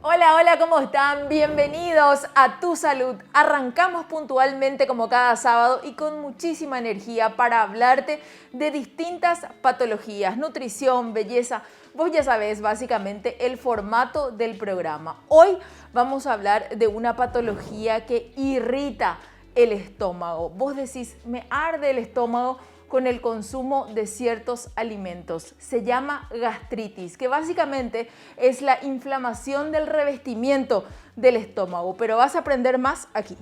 Hola, hola, ¿cómo están? Bienvenidos a Tu Salud. Arrancamos puntualmente como cada sábado y con muchísima energía para hablarte de distintas patologías, nutrición, belleza. Vos ya sabés básicamente el formato del programa. Hoy vamos a hablar de una patología que irrita el estómago. Vos decís, me arde el estómago con el consumo de ciertos alimentos. Se llama gastritis, que básicamente es la inflamación del revestimiento del estómago, pero vas a aprender más aquí.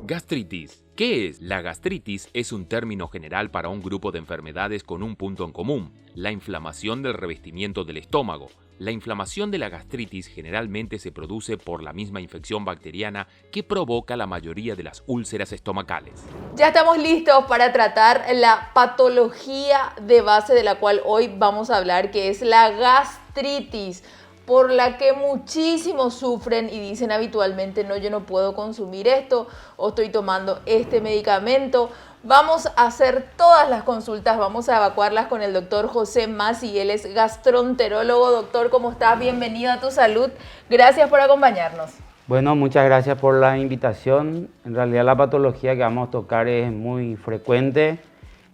Gastritis. ¿Qué es? La gastritis es un término general para un grupo de enfermedades con un punto en común, la inflamación del revestimiento del estómago. La inflamación de la gastritis generalmente se produce por la misma infección bacteriana que provoca la mayoría de las úlceras estomacales. Ya estamos listos para tratar la patología de base de la cual hoy vamos a hablar, que es la gastritis, por la que muchísimos sufren y dicen habitualmente, no, yo no puedo consumir esto o estoy tomando este medicamento. Vamos a hacer todas las consultas, vamos a evacuarlas con el doctor José Masi, él es gastroenterólogo. Doctor, ¿cómo estás? Bienvenido a Tu Salud. Gracias por acompañarnos. Bueno, muchas gracias por la invitación. En realidad la patología que vamos a tocar es muy frecuente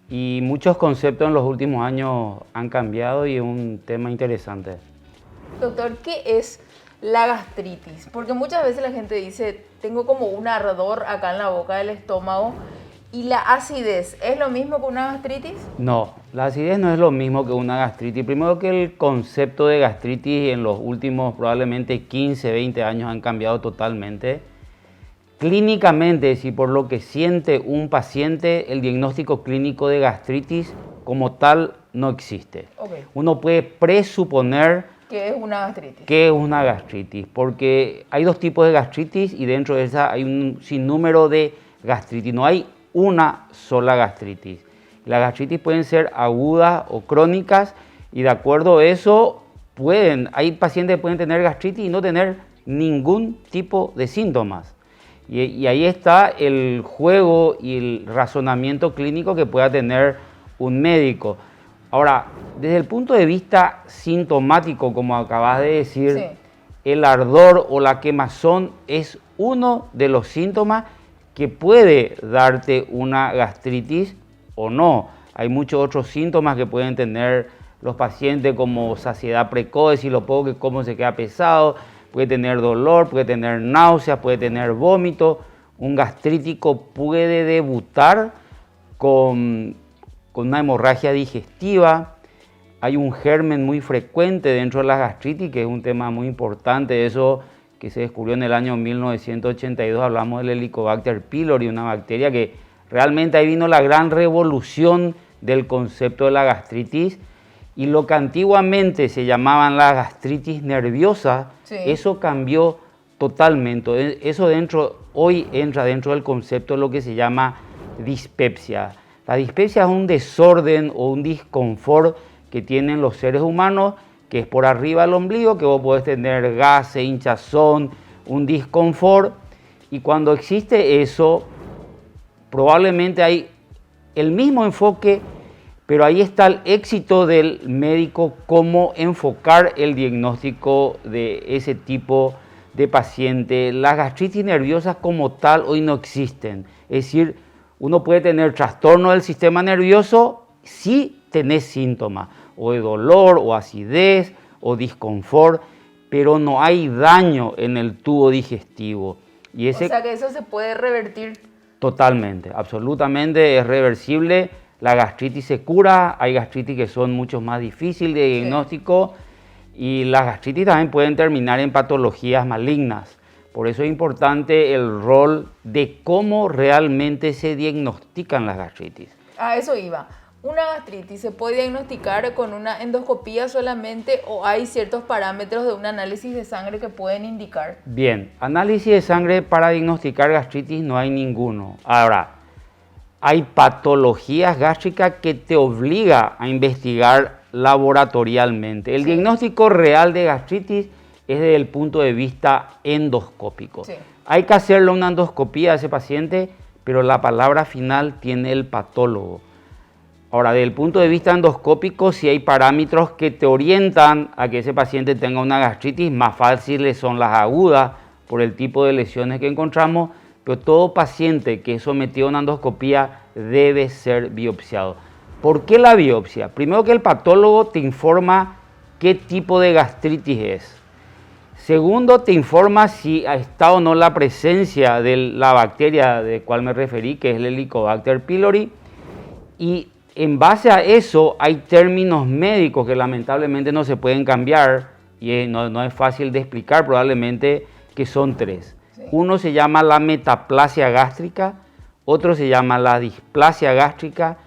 y muchos conceptos en los últimos años han cambiado y es un tema interesante. Doctor, ¿qué es la gastritis? Porque muchas veces la gente dice, tengo como un ardor acá en la boca del estómago. ¿Y la acidez es lo mismo que una gastritis? No, la acidez no es lo mismo que una gastritis. Primero que el concepto de gastritis en los últimos probablemente 15, 20 años han cambiado totalmente. Clínicamente, es decir, por lo que siente un paciente, el diagnóstico clínico de gastritis como tal no existe. Okay. Uno puede presuponer ¿qué es una gastritis? ¿Qué es una gastritis? Porque hay dos tipos de gastritis y dentro de esa hay un sinnúmero de gastritis. No hay una sola gastritis. Las gastritis pueden ser agudas o crónicas y de acuerdo a eso hay pacientes que pueden tener gastritis y no tener ningún tipo de síntomas. Y ahí está el juego y el razonamiento clínico que pueda tener un médico. Ahora, desde el punto de vista sintomático, como acabas de decir, sí, el ardor o la quemazón es uno de los síntomas que puede darte una gastritis o no. Hay muchos otros síntomas que pueden tener los pacientes como saciedad precoz, si lo poco que como se queda pesado, puede tener dolor, puede tener náuseas, puede tener vómito. Un gastrítico puede debutar con una hemorragia digestiva. Hay un germen muy frecuente dentro de la gastritis, que es un tema muy importante, eso que se descubrió en el año 1982, hablamos del Helicobacter pylori, una bacteria que realmente ahí vino la gran revolución del concepto de la gastritis, y lo que antiguamente se llamaban la gastritis nerviosa, sí, eso cambió totalmente. Eso hoy entra dentro del concepto de lo que se llama dispepsia. La dispepsia es un desorden o un disconfort que tienen los seres humanos, que es por arriba del ombligo, que vos podés tener gases, hinchazón, un disconfort. Y cuando existe eso, probablemente hay el mismo enfoque, pero ahí está el éxito del médico, cómo enfocar el diagnóstico de ese tipo de paciente. Las gastritis nerviosas como tal hoy no existen. Es decir, uno puede tener trastorno del sistema nervioso si tenés síntomas, o de dolor, o acidez, o disconfort, pero no hay daño en el tubo digestivo. O sea que eso se puede revertir. Totalmente, absolutamente es reversible. La gastritis se cura, hay gastritis que son mucho más difíciles de diagnóstico, sí, y las gastritis también pueden terminar en patologías malignas. Por eso es importante el rol de cómo realmente se diagnostican las gastritis. A eso iba. ¿Una gastritis se puede diagnosticar con una endoscopía solamente o hay ciertos parámetros de un análisis de sangre que pueden indicar? Bien, análisis de sangre para diagnosticar gastritis no hay ninguno. Ahora, hay patologías gástricas que te obliga a investigar laboratorialmente. El diagnóstico real de gastritis es desde el punto de vista endoscópico. Sí. Hay que hacerle una endoscopía a ese paciente, pero la palabra final tiene el patólogo. Ahora, desde el punto de vista endoscópico, si hay parámetros que te orientan a que ese paciente tenga una gastritis, más fáciles son las agudas por el tipo de lesiones que encontramos, pero todo paciente que es sometido a una endoscopía debe ser biopsiado. ¿Por qué la biopsia? Primero, que el patólogo te informa qué tipo de gastritis es. Segundo, te informa si está o no la presencia de la bacteria de cual me referí, que es el Helicobacter pylori. Y en base a eso hay términos médicos que lamentablemente no se pueden cambiar y no es fácil de explicar, probablemente, que son tres. Sí. Uno se llama la metaplasia gástrica, otro se llama la displasia gástrica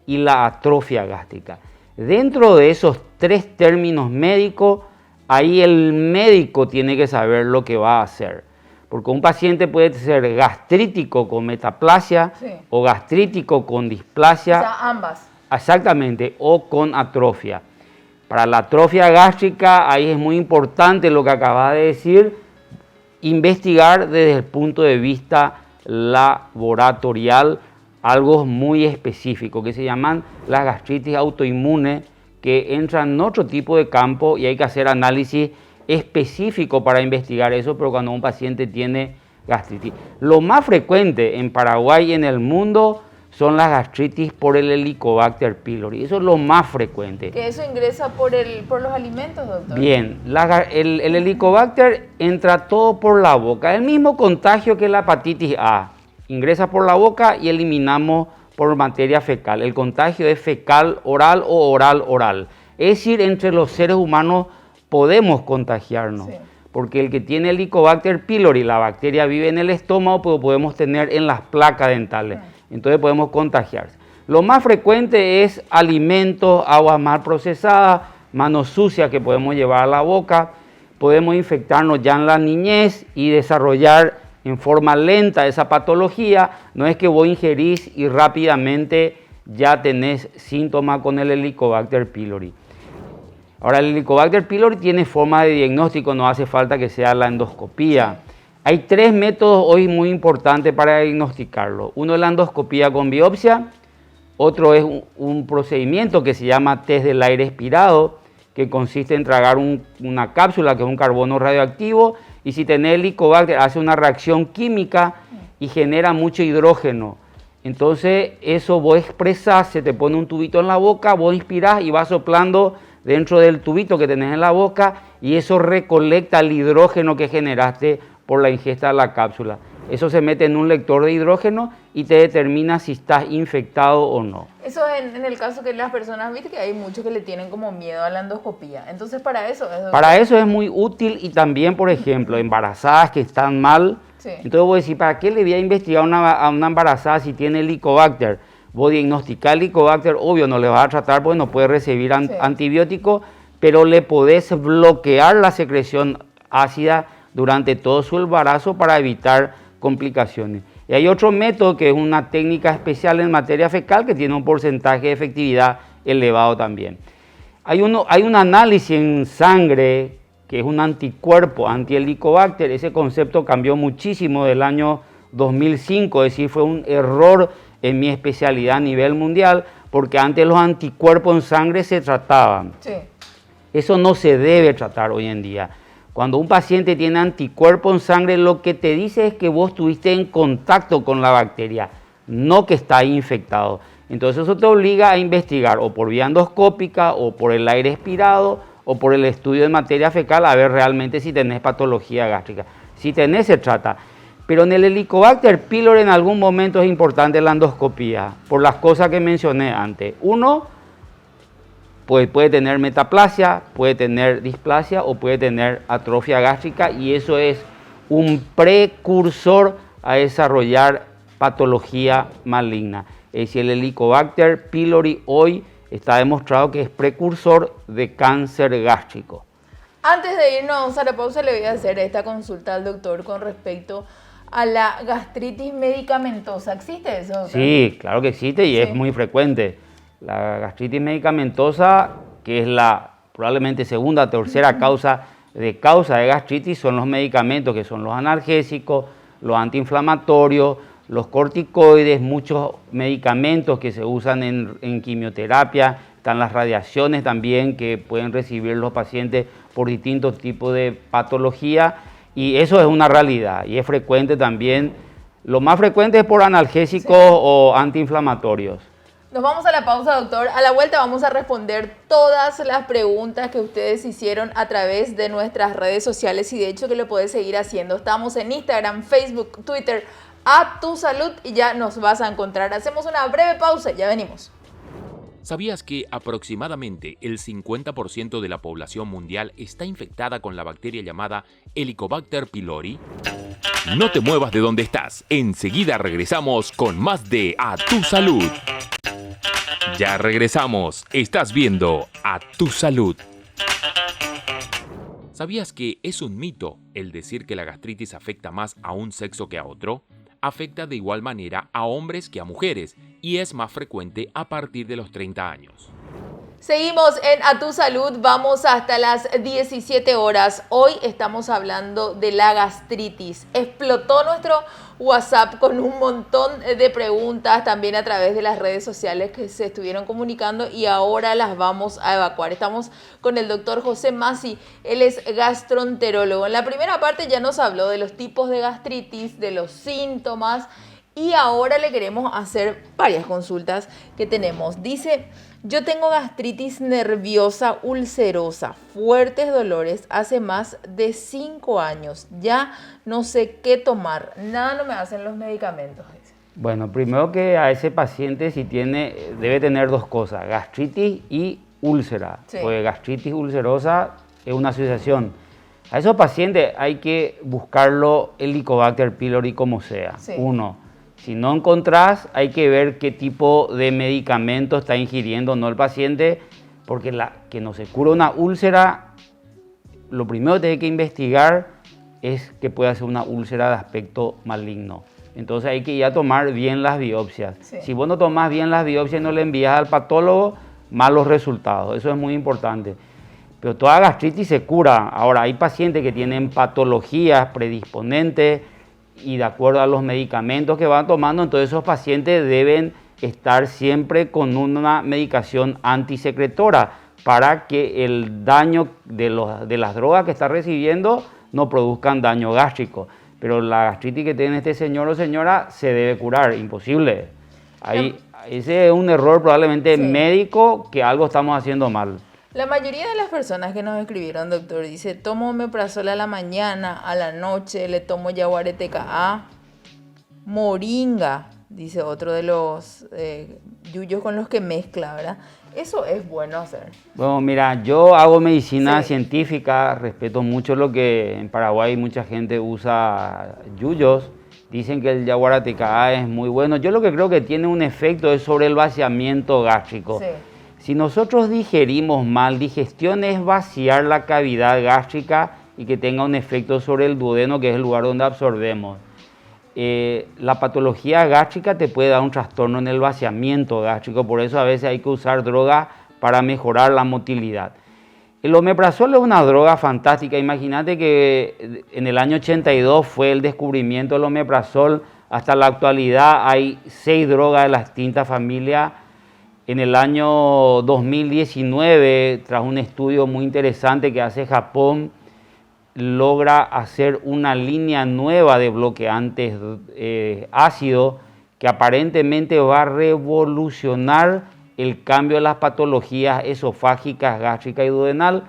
y la atrofia gástrica. Dentro de esos tres términos médicos, ahí el médico tiene que saber lo que va a hacer. Porque un paciente puede ser gastrítico con metaplasia, sí, o gastrítico con displasia. O sea, ambas. Exactamente, o con atrofia. Para la atrofia gástrica, ahí es muy importante lo que acaba de decir, investigar desde el punto de vista laboratorial algo muy específico que se llaman las gastritis autoinmunes, que entran en otro tipo de campo y hay que hacer análisis específico para investigar eso, pero cuando un paciente tiene gastritis. Lo más frecuente en Paraguay y en el mundo son las gastritis por el Helicobacter pylori. Eso es lo más frecuente. ¿Que eso ingresa por los alimentos, doctor? Bien, el Helicobacter entra todo por la boca. El mismo contagio que la hepatitis A. Ingresa por la boca y eliminamos por materia fecal. El contagio es fecal oral o oral oral. Es decir, entre los seres humanos podemos contagiarnos. Sí. Porque el que tiene Helicobacter pylori, la bacteria vive en el estómago, pero podemos tener en las placas dentales. Entonces podemos contagiarse. Lo más frecuente es alimentos, aguas mal procesadas, manos sucias que podemos llevar a la boca. Podemos infectarnos ya en la niñez y desarrollar en forma lenta esa patología. No es que vos ingerís y rápidamente ya tenés síntomas con el Helicobacter pylori. Ahora, el Helicobacter pylori tiene forma de diagnóstico, no hace falta que sea la endoscopía. Hay tres métodos hoy muy importantes para diagnosticarlo. Uno es la endoscopía con biopsia, otro es un procedimiento que se llama test del aire expirado, que consiste en tragar una cápsula que es un carbono radioactivo, y si tenés Helicobacter hace una reacción química y genera mucho hidrógeno. Entonces eso vos expresás, se te pone un tubito en la boca, vos inspirás y vas soplando dentro del tubito que tenés en la boca y eso recolecta el hidrógeno que generaste por la ingesta de la cápsula. Eso se mete en un lector de hidrógeno y te determina si estás infectado o no. Eso en el caso que las personas, viste que hay muchos que le tienen como miedo a la endoscopía. Entonces para eso es... Para eso es muy útil y también, por ejemplo, embarazadas que están mal. Sí. Entonces vos decís, ¿para qué le voy a investigar a una embarazada si tiene Helicobacter? Vos diagnosticás Helicobacter, obvio no le vas a tratar porque no puede recibir antibiótico, pero le podés bloquear la secreción ácida durante todo su embarazo para evitar complicaciones. Y hay otro método que es una técnica especial en materia fecal que tiene un porcentaje de efectividad elevado también. Hay un análisis en sangre que es un anticuerpo anti-Helicobacter. Ese concepto cambió muchísimo del año 2005, es decir, fue un error en mi especialidad a nivel mundial, porque antes los anticuerpos en sangre se trataban. Sí. Eso no se debe tratar hoy en día. Cuando un paciente tiene anticuerpos en sangre, lo que te dice es que vos estuviste en contacto con la bacteria, no que está infectado. Entonces eso te obliga a investigar o por vía endoscópica o por el aire expirado o por el estudio de materia fecal a ver realmente si tenés patología gástrica. Si tenés, se trata. Pero en el Helicobacter pylori en algún momento es importante la endoscopía, por las cosas que mencioné antes. Uno, pues puede tener metaplasia, puede tener displasia o puede tener atrofia gástrica y eso es un precursor a desarrollar patología maligna. Es decir, el Helicobacter pylori hoy está demostrado que es precursor de cáncer gástrico. Antes de irnos a la pausa le voy a hacer esta consulta al doctor con respecto a la gastritis medicamentosa. ¿Existe eso, doctor? Sí, claro que existe y es muy frecuente. La gastritis medicamentosa, que es la probablemente segunda o tercera causa de gastritis, son los medicamentos que son los analgésicos, los antiinflamatorios, los corticoides, muchos medicamentos que se usan en quimioterapia, están las radiaciones también que pueden recibir los pacientes por distintos tipos de patología, y eso es una realidad y es frecuente también. Lo más frecuente es por analgésicos o antiinflamatorios. Nos vamos a la pausa, doctor. A la vuelta vamos a responder todas las preguntas que ustedes hicieron a través de nuestras redes sociales y de hecho que lo puedes seguir haciendo. Estamos en Instagram, Facebook, Twitter, A Tu Salud y ya nos vas a encontrar. Hacemos una breve pausa y ya venimos. ¿Sabías que aproximadamente el 50% de la población mundial está infectada con la bacteria llamada Helicobacter pylori? No te muevas de donde estás. Enseguida regresamos con más de A Tu Salud. Ya regresamos. Estás viendo A Tu Salud. ¿Sabías que es un mito el decir que la gastritis afecta más a un sexo que a otro? Afecta de igual manera a hombres que a mujeres y es más frecuente a partir de los 30 años. Seguimos en A Tu Salud, vamos hasta las 17 horas. Hoy estamos hablando de la gastritis. Explotó nuestro WhatsApp con un montón de preguntas, también a través de las redes sociales que se estuvieron comunicando y ahora las vamos a evacuar. Estamos con el doctor José Masi, él es gastroenterólogo. En la primera parte ya nos habló de los tipos de gastritis, de los síntomas y ahora le queremos hacer varias consultas que tenemos. Dice: yo tengo gastritis nerviosa ulcerosa, fuertes dolores hace más de 5 años. Ya no sé qué tomar, nada no me hacen los medicamentos. Bueno, primero que a ese paciente si debe tener dos cosas, gastritis y úlcera. Sí. Porque gastritis ulcerosa es una asociación. A esos pacientes hay que buscarlo Helicobacter pylori como sea. Sí. Uno. Si no encontrás, hay que ver qué tipo de medicamento está ingiriendo no el paciente, porque que no se cura una úlcera, lo primero que hay que investigar es que pueda ser una úlcera de aspecto maligno. Entonces hay que ya tomar bien las biopsias. Sí. Si vos no tomás bien las biopsias y no le envías al patólogo, malos resultados. Eso es muy importante. Pero toda gastritis se cura. Ahora, hay pacientes que tienen patologías predisponentes, y de acuerdo a los medicamentos que van tomando, entonces esos pacientes deben estar siempre con una medicación antisecretora para que el daño de las drogas que está recibiendo no produzcan daño gástrico. Pero la gastritis que tiene este señor o señora se debe curar, imposible. Ese es un error probablemente médico, que algo estamos haciendo mal. La mayoría de las personas que nos escribieron, doctor, dice: tomo omeprazol a la mañana, a la noche, le tomo yaguaré TKA, moringa, dice otro de los yuyos con los que mezcla, ¿verdad? Eso es bueno hacer. Bueno, mira, yo hago medicina científica, respeto mucho lo que en Paraguay mucha gente usa yuyos. Dicen que el yaguaré TKA es muy bueno. Yo lo que creo que tiene un efecto es sobre el vaciamiento gástrico. Sí. Si nosotros digerimos mal, digestión es vaciar la cavidad gástrica y que tenga un efecto sobre el duodeno, que es el lugar donde absorbemos. La patología gástrica te puede dar un trastorno en el vaciamiento gástrico, por eso a veces hay que usar droga para mejorar la motilidad. El omeprazol es una droga fantástica. Imagínate que en el año 82 fue el descubrimiento del omeprazol. Hasta la actualidad hay 6 drogas de la extinta familia. En el año 2019, tras un estudio muy interesante que hace Japón, logra hacer una línea nueva de bloqueantes ácidos que aparentemente va a revolucionar el cambio de las patologías esofágicas, gástricas y duodenal.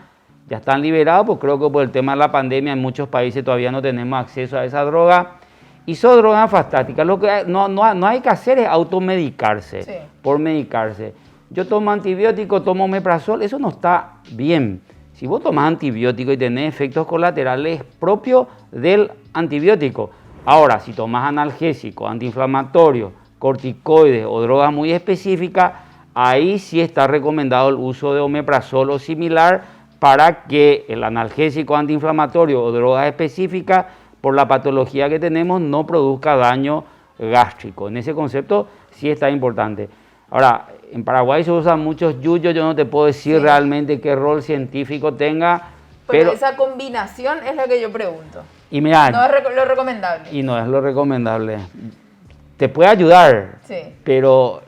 Ya están liberados, pues creo que por el tema de la pandemia en muchos países todavía no tenemos acceso a esa droga. Y son drogas fantásticas. Lo que no hay que hacer es automedicarse, por medicarse. Yo tomo antibiótico, tomo omeprazol, eso no está bien. Si vos tomás antibiótico y tenés efectos colaterales propios del antibiótico. Ahora, si tomás analgésico, antiinflamatorio, corticoides o drogas muy específicas, ahí sí está recomendado el uso de omeprazol o similar para que el analgésico, antiinflamatorio o drogas específicas por la patología que tenemos no produzca daño gástrico. En ese concepto sí está importante. Ahora, en Paraguay se usan muchos yuyos, yo no te puedo decir realmente qué rol científico tenga. Pero esa combinación es la que yo pregunto. Y mira, no es lo recomendable. Y no es lo recomendable. te puede ayudar, Sí. pero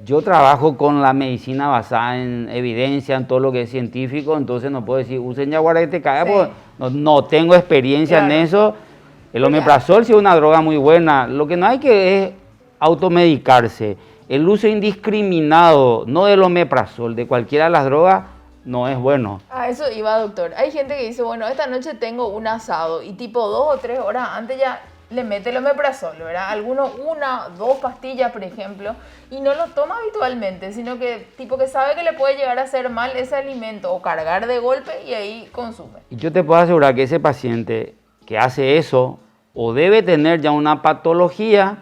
yo trabajo con la medicina basada en evidencia, en todo lo que es científico, entonces no puedo decir, usen yaguara que te caiga, Sí. porque no tengo experiencia Claro. en eso. El Porque- omeprazol sí es una droga muy buena, lo que no hay que es automedicarse. El uso indiscriminado, no del omeprazol, de cualquiera de las drogas, no es bueno. A eso iba, doctor. Hay gente que dice, bueno, esta noche tengo un asado y tipo 2 o 3 horas antes ya le mete el omeprazol, ¿verdad? Algunos 1, 2 pastillas, por ejemplo, y no lo toma habitualmente, sino que tipo que sabe que le puede llegar a hacer mal ese alimento o cargar de golpe y ahí consume. Y yo te puedo asegurar que ese paciente que hace eso o debe tener ya una patología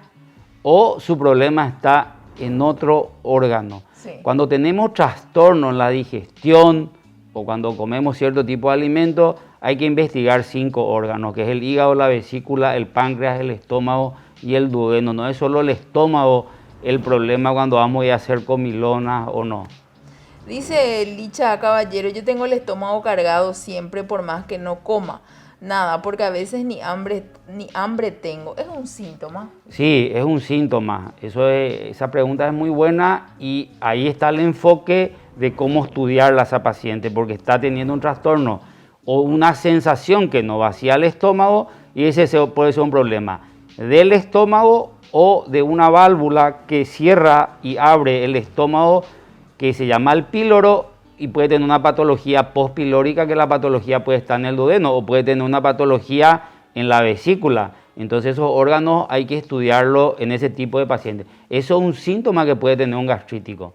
o su problema está en otro órgano. Sí. Cuando tenemos trastorno en la digestión o cuando comemos cierto tipo de alimento, hay que investigar 5 órganos, que es el hígado, la vesícula, el páncreas, el estómago y el duodeno. No es solo el estómago el problema cuando vamos a hacer comilonas o no. Dice Licha Caballero, yo tengo el estómago cargado siempre por más que no coma nada, porque a veces ni hambre tengo. ¿Es un síntoma? Sí, es un síntoma. Esa pregunta es muy buena y ahí está el enfoque de cómo estudiarla a esa paciente, porque está teniendo un trastorno o una sensación que no vacía el estómago y ese puede ser un problema del estómago o de una válvula que cierra y abre el estómago que se llama el píloro y puede tener una patología postpilórica, que la patología puede estar en el duodeno o puede tener una patología en la vesícula. Entonces esos órganos hay que estudiarlo en ese tipo de pacientes. Eso es un síntoma que puede tener un gastrítico.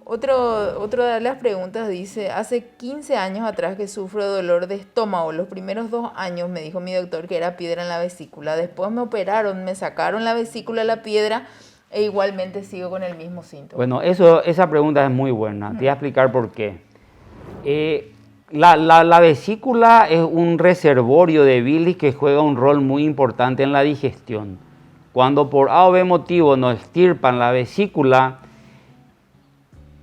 Otro de las preguntas dice, hace 15 años atrás que sufro de dolor de estómago. Los primeros 2 años me dijo mi doctor que era piedra en la vesícula. Después me operaron, me sacaron la vesícula, la piedra, e igualmente sigo con el mismo síntoma. Bueno, esa pregunta es muy buena. Te voy a explicar por qué. La vesícula es un reservorio de bilis que juega un rol muy importante en la digestión. Cuando por A o B motivo nos extirpan la vesícula,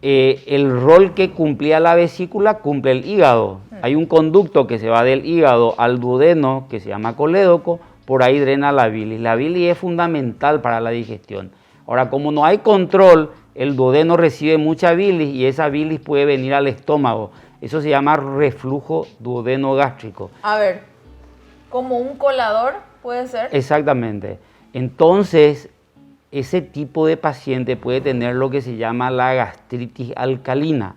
el rol que cumplía la vesícula cumple el hígado. Hay un conducto que se va del hígado al duodeno, que se llama colédoco, por ahí drena la bilis. La bilis es fundamental para la digestión. Ahora, como no hay control, el duodeno recibe mucha bilis y esa bilis puede venir al estómago. Eso se llama reflujo duodeno-gástrico. A ver, ¿como un colador puede ser? Exactamente. Entonces, ese tipo de paciente puede tener lo que se llama la gastritis alcalina.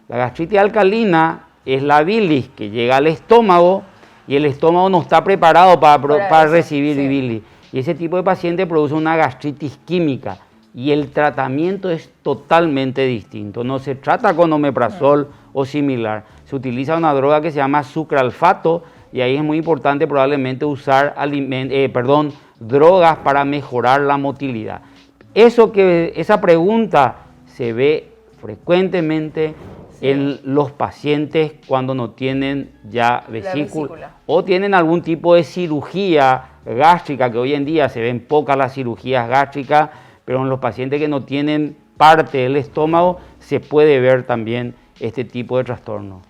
La gastritis alcalina es la bilis que llega al estómago y el estómago no está preparado para eso, recibir sí. bilis. Y ese tipo de paciente produce una gastritis química y el tratamiento es totalmente distinto. No se trata con omeprazol o similar. Se utiliza una droga que se llama sucralfato y ahí es muy importante probablemente usar drogas para mejorar la motilidad. Esa pregunta se ve frecuentemente en los pacientes cuando no tienen ya vesícula o tienen algún tipo de cirugía gástrica, que hoy en día se ven pocas las cirugías gástricas, pero en los pacientes que no tienen parte del estómago se puede ver también este tipo de trastorno.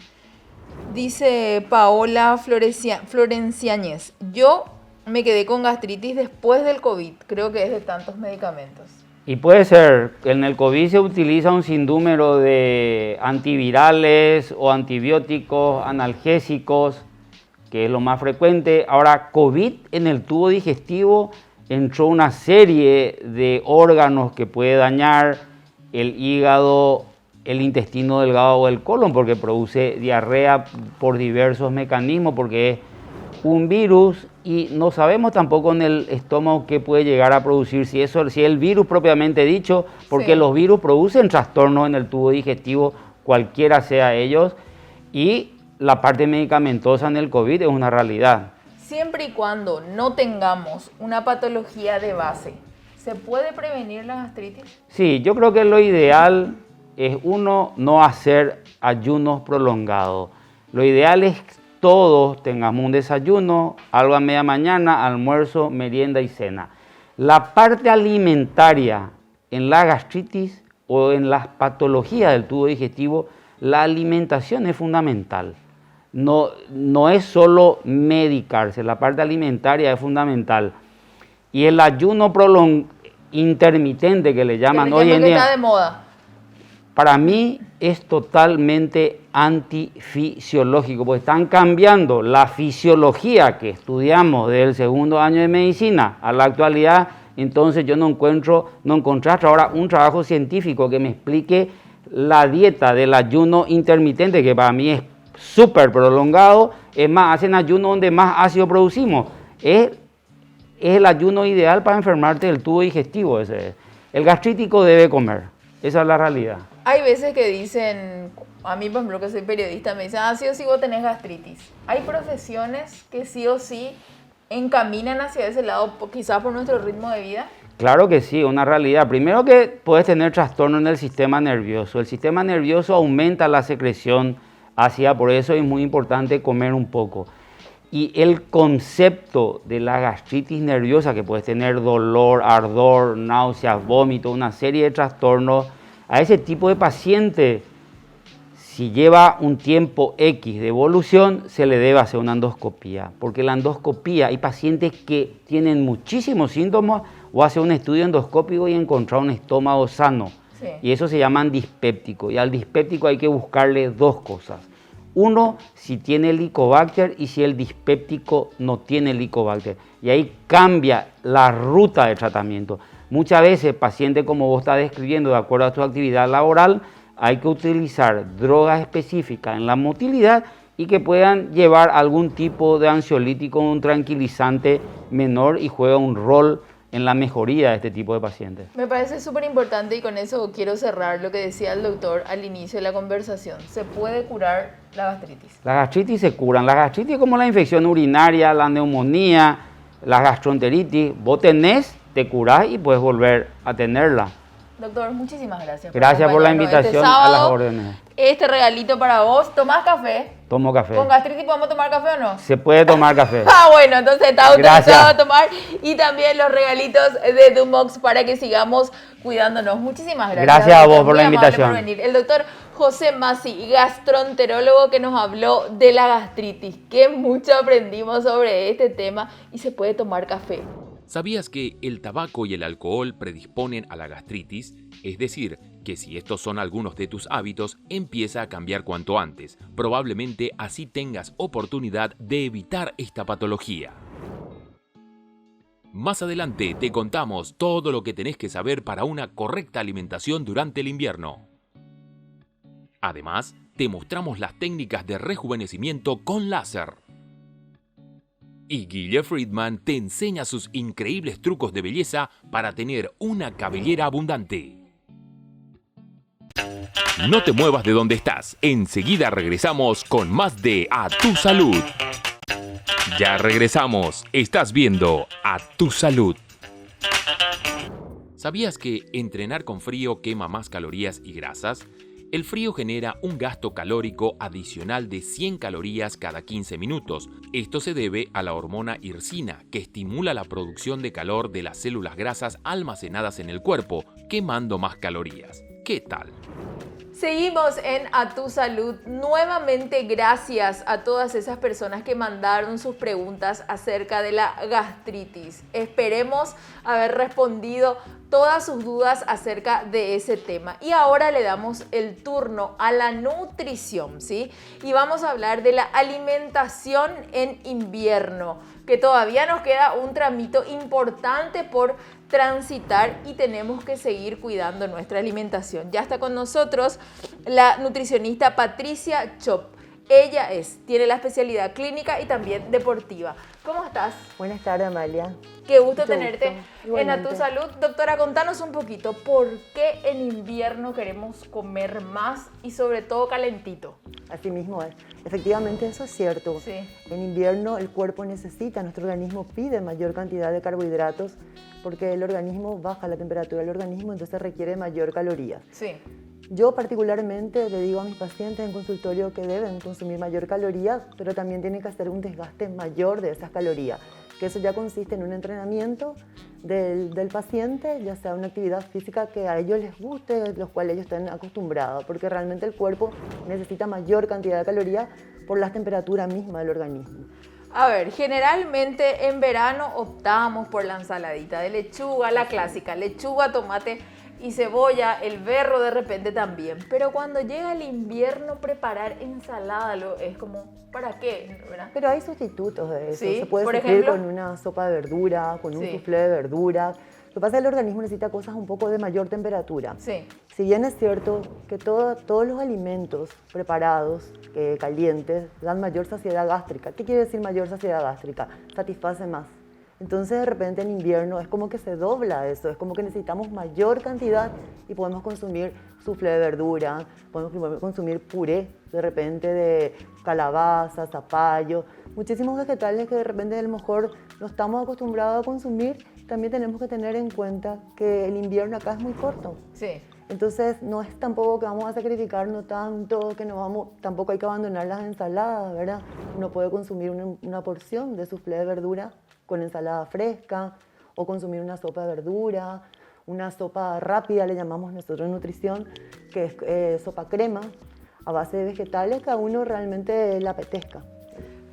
Dice Paola Florenciáñez, yo me quedé con gastritis después del COVID, creo que es de tantos medicamentos. Y puede ser, en el COVID se utiliza un sinnúmero de antivirales o antibióticos, analgésicos, que es lo más frecuente. Ahora, COVID en el tubo digestivo entró una serie de órganos que puede dañar el hígado, el intestino delgado o el colon, porque produce diarrea por diversos mecanismos, porque es un virus y no sabemos tampoco en el estómago qué puede llegar a producir, si es el virus propiamente dicho, porque Sí. los virus producen trastornos en el tubo digestivo, cualquiera sea ellos, y la parte medicamentosa en el COVID es una realidad. Siempre y cuando no tengamos una patología de base, ¿se puede prevenir la gastritis? Sí, yo creo que lo ideal es no hacer ayunos prolongados. Lo ideal es que todos tengamos un desayuno, algo a media mañana, almuerzo, merienda y cena. La parte alimentaria en la gastritis o en las patologías del tubo digestivo, la alimentación es fundamental. No es solo medicarse, la parte alimentaria es fundamental. Y el ayuno intermitente que le llaman que hoy en día, está de moda. para mí es totalmente antifisiológico, porque están cambiando la fisiología que estudiamos desde el segundo año de medicina a la actualidad. Entonces yo no encontré hasta ahora un trabajo científico que me explique la dieta del ayuno intermitente, que para mí es súper prolongado. Es más, hacen ayuno donde más ácido producimos. Es el ayuno ideal para enfermarte del tubo digestivo. Ese es. El gastrítico debe comer, esa es la realidad. Hay veces que dicen, a mí por ejemplo que soy periodista, me dicen, sí o sí vos tenés gastritis. Hay profesiones que sí o sí encaminan hacia ese lado, quizás por nuestro ritmo de vida. Claro que sí, una realidad. Primero que puedes tener trastorno en el sistema nervioso. El sistema nervioso aumenta la secreción ácida, por eso es muy importante comer un poco. Y el concepto de la gastritis nerviosa, que puedes tener dolor, ardor, náuseas, vómito, una serie de trastornos, a ese tipo de paciente, si lleva un tiempo X de evolución, se le debe hacer una endoscopía. Porque la endoscopía, hay pacientes que tienen muchísimos síntomas, o hacer un estudio endoscópico y encontrar un estómago sano. Sí. Y eso se llama dispéptico. Y al dispéptico hay que buscarle dos cosas. Uno, si tiene Helicobacter y si el dispéptico no tiene Helicobacter. Y ahí cambia la ruta de tratamiento. Muchas veces, pacientes como vos estás describiendo, de acuerdo a tu actividad laboral, hay que utilizar drogas específicas en la motilidad y que puedan llevar algún tipo de ansiolítico, un tranquilizante menor y juega un rol en la mejoría de este tipo de pacientes. Me parece súper importante y con eso quiero cerrar lo que decía el doctor al inicio de la conversación. ¿Se puede curar la gastritis? Las gastritis se curan. La gastritis es como la infección urinaria, la neumonía, la gastroenteritis. Vos tenés, te curás y puedes volver a tenerla. Doctor, muchísimas gracias. Gracias por la invitación sábado, a las órdenes. Este regalito para vos. ¿Tomás café? Tomo café. ¿Con gastritis podemos tomar café o no? Se puede tomar café. Bueno, entonces está autorizado a tomar. Y también los regalitos de Dumox para que sigamos cuidándonos. Muchísimas gracias. Gracias a vos por la invitación. Por venir. El doctor José Masi, gastroenterólogo, que nos habló de la gastritis. Que mucho aprendimos sobre este tema y se puede tomar café. ¿Sabías que el tabaco y el alcohol predisponen a la gastritis? Es decir, que si estos son algunos de tus hábitos, empieza a cambiar cuanto antes. Probablemente así tengas oportunidad de evitar esta patología. Más adelante te contamos todo lo que tenés que saber para una correcta alimentación durante el invierno. Además, te mostramos las técnicas de rejuvenecimiento con láser. Y Guille Friedman te enseña sus increíbles trucos de belleza para tener una cabellera abundante. No te muevas de donde estás, enseguida regresamos con más de A Tu Salud. Ya regresamos, estás viendo A Tu Salud. ¿Sabías que entrenar con frío quema más calorías y grasas? El frío genera un gasto calórico adicional de 100 calorías cada 15 minutos. Esto se debe a la hormona hirsina, que estimula la producción de calor de las células grasas almacenadas en el cuerpo, quemando más calorías. ¿Qué tal? Seguimos en A Tu Salud. Nuevamente gracias a todas esas personas que mandaron sus preguntas acerca de la gastritis. Esperemos haber respondido todas sus dudas acerca de ese tema. Y ahora le damos el turno a la nutrición, ¿sí? Y vamos a hablar de la alimentación en invierno, que todavía nos queda un tramito importante por transitar y tenemos que seguir cuidando nuestra alimentación. Ya está con nosotros la nutricionista Patricia Chop. Ella tiene la especialidad clínica y también deportiva. ¿Cómo estás? Buenas tardes, Amalia. Qué gusto tenerte en A Tu Salud. Doctora, contanos un poquito, ¿por qué en invierno queremos comer más y sobre todo calentito? Así mismo es. Efectivamente, eso es cierto. Sí. En invierno el cuerpo necesita, nuestro organismo pide mayor cantidad de carbohidratos porque el organismo baja la temperatura del organismo, entonces requiere mayor calorías. Sí. Yo particularmente le digo a mis pacientes en consultorio que deben consumir mayor calorías, pero también tienen que hacer un desgaste mayor de esas calorías, que eso ya consiste en un entrenamiento del paciente, ya sea una actividad física que a ellos les guste, los cuales ellos estén acostumbrados, porque realmente el cuerpo necesita mayor cantidad de calorías por la temperatura misma del organismo. A ver, generalmente en verano optamos por la ensaladita de lechuga, la clásica, lechuga, tomate y cebolla, el berro de repente también. Pero cuando llega el invierno, preparar ensalada es como, ¿para qué? ¿Verdad? Pero hay sustitutos de eso. Sí, Se puede por suplir ejemplo, con una sopa de verdura, con un sí, soufflé de verdura. Lo que pasa es que el organismo necesita cosas un poco de mayor temperatura. sí, Si bien es cierto que todos los alimentos preparados, calientes, dan mayor saciedad gástrica. ¿Qué quiere decir mayor saciedad gástrica? Satisface más. Entonces de repente en invierno es como que se dobla eso, es como que necesitamos mayor cantidad y podemos consumir soufflé de verdura, podemos consumir puré de repente de calabaza, zapallo, muchísimos vegetales que de repente a lo mejor no estamos acostumbrados a consumir. También tenemos que tener en cuenta que el invierno acá es muy corto. sí. Entonces no es tampoco que vamos a sacrificarnos tanto, que no vamos, tampoco hay que abandonar las ensaladas, ¿verdad? Uno puede consumir una porción de soufflé de verdura con ensalada fresca o consumir una sopa de verdura, una sopa rápida, le llamamos nosotros en nutrición, que es sopa crema a base de vegetales que a uno realmente le apetezca.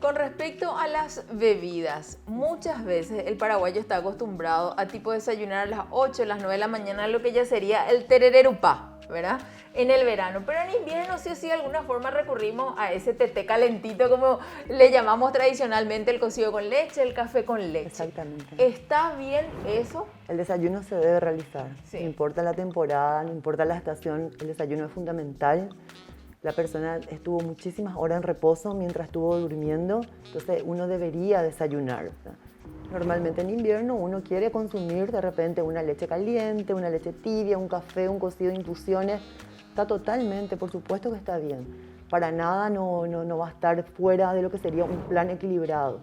Con respecto a las bebidas, muchas veces el paraguayo está acostumbrado a tipo desayunar a las 8, las 9 de la mañana, lo que ya sería el terererupá, ¿verdad? En el verano, pero en invierno sí o sí de alguna forma recurrimos a ese teté calentito, como le llamamos tradicionalmente, el cocido con leche, el café con leche. Exactamente. ¿Está bien eso? El desayuno se debe realizar, Sí. no importa la temporada, no importa la estación, el desayuno es fundamental. La persona estuvo muchísimas horas en reposo mientras estuvo durmiendo, entonces uno debería desayunar. Normalmente en invierno uno quiere consumir de repente una leche caliente, una leche tibia, un café, un cocido de infusiones. Está totalmente, por supuesto que está bien. Para nada no va a estar fuera de lo que sería un plan equilibrado.